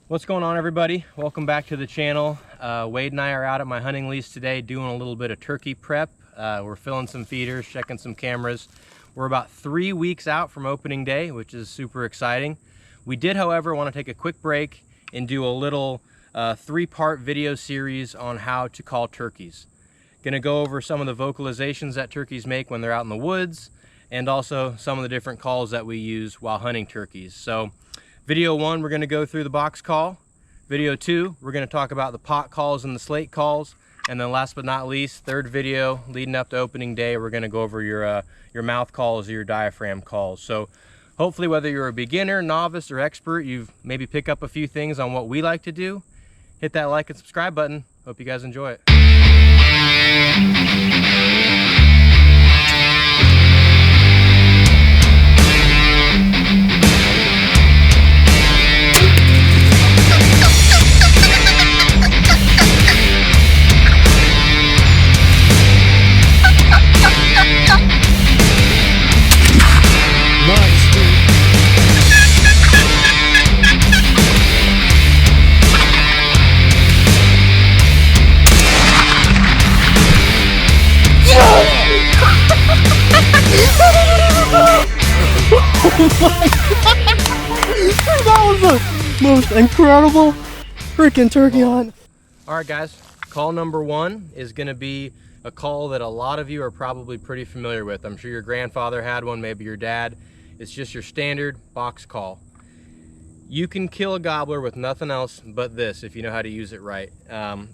What's going on, everybody? Welcome back to the channel. Wade and I are out at my hunting lease today doing a little bit of turkey prep. We're filling some feeders, checking some cameras. We're about 3 weeks out from opening day, which is super exciting. We did, however, want to take a quick break and do a little 3-part video series on how to call turkeys. Gonna go over some of the vocalizations that turkeys make when they're out in the woods, and also some of the different calls that we use while hunting turkeys. So video 1, we're gonna go through the box call. Video 2, we're gonna talk about the pot calls and the slate calls. And then last but not least, third video leading up to opening day, we're gonna go over your mouth calls or your diaphragm calls. So hopefully, whether you're a beginner, novice, or expert, you've maybe pick up a few things on what we like to do. Hit that like and subscribe button. Hope you guys enjoy it. That was the most incredible freaking turkey hunt. All right, guys, call number 1 is going to be a call that a lot of you are probably pretty familiar with. I'm sure your grandfather had one, maybe your dad. It's just your standard box call. You can kill a gobbler with nothing else but this if you know how to use it right.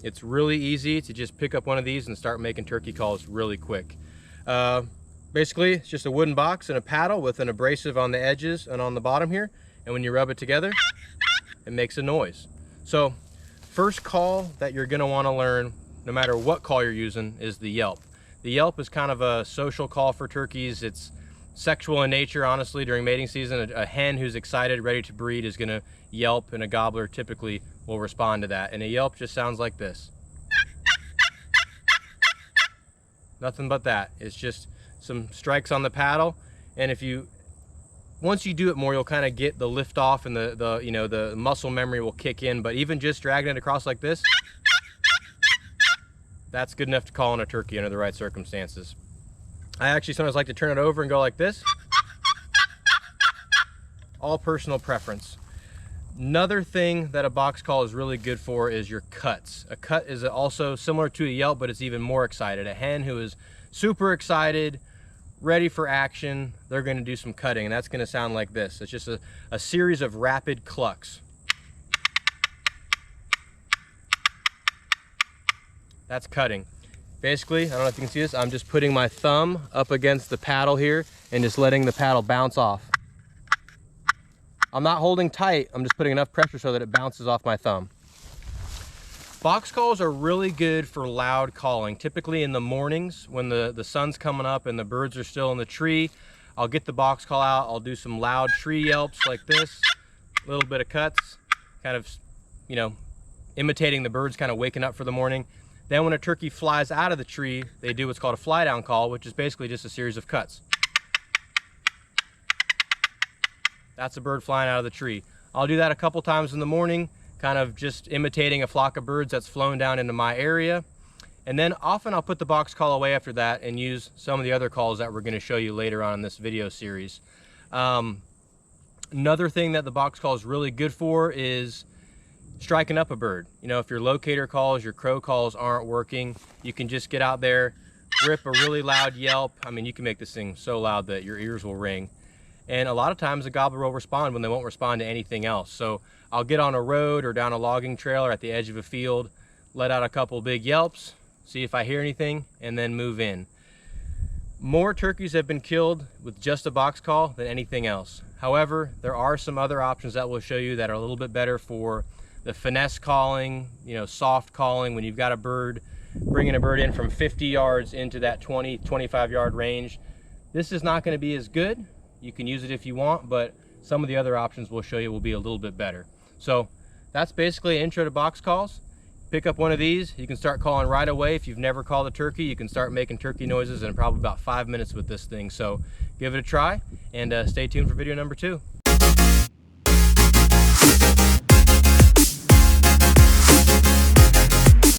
It's really easy to just pick up one of these and start making turkey calls really quick. Basically, it's just a wooden box and a paddle with an abrasive on the edges and on the bottom here. And when you rub it together, it makes a noise. So first call that you're gonna wanna learn, no matter what call you're using, is the yelp. The yelp is kind of a social call for turkeys. It's sexual in nature, honestly, during mating season. A hen who's excited, ready to breed is gonna yelp, and a gobbler typically will respond to that. And a yelp just sounds like this. Nothing but that. It's just some strikes on the paddle, and once you do it more, you'll kind of get the lift off, and the muscle memory will kick in. But even just dragging it across like this, that's good enough to call on a turkey under the right circumstances. I actually sometimes like to turn it over and go like this. All personal preference. Another thing that a box call is really good for is your cuts. A cut is also similar to a yelp, but it's even more excited. A hen who is super excited, ready for action, they're going to do some cutting, and that's going to sound like this. It's just a series of rapid clucks. That's cutting. Basically, I don't know if you can see this, I'm just putting my thumb up against the paddle here and just letting the paddle bounce off. I'm not holding tight, I'm just putting enough pressure so that it bounces off my thumb. Box calls are really good for loud calling. Typically in the mornings when the sun's coming up and the birds are still in the tree, I'll get the box call out, I'll do some loud tree yelps like this, a little bit of cuts, kind of, imitating the birds kind of waking up for the morning. Then when a turkey flies out of the tree, they do what's called a fly down call, which is basically just a series of cuts. That's a bird flying out of the tree. I'll do that a couple times in the morning, kind of just imitating a flock of birds that's flown down into my area. And then often I'll put the box call away after that and use some of the other calls that we're going to show you later on in this video series. Another thing that the box call is really good for is striking up a bird. If your locator calls, your crow calls aren't working, you can just get out there, rip a really loud yelp. I mean, you can make this thing so loud that your ears will ring. And a lot of times a gobbler will respond when they won't respond to anything else. So I'll get on a road or down a logging trail or at the edge of a field, let out a couple big yelps, see if I hear anything, and then move in. More turkeys have been killed with just a box call than anything else. However, there are some other options that we'll show you that are a little bit better for the finesse calling, soft calling, when you've got a bird, bringing a bird in from 50 yards into that 20, 25 yard range. This is not going to be as good. You can use it if you want, but some of the other options we'll show you will be a little bit better. So that's basically an intro to box calls. Pick up one of these, you can start calling right away. If you've never called a turkey, you can start making turkey noises in probably about 5 minutes with this thing. So give it a try, and stay tuned for video number 2.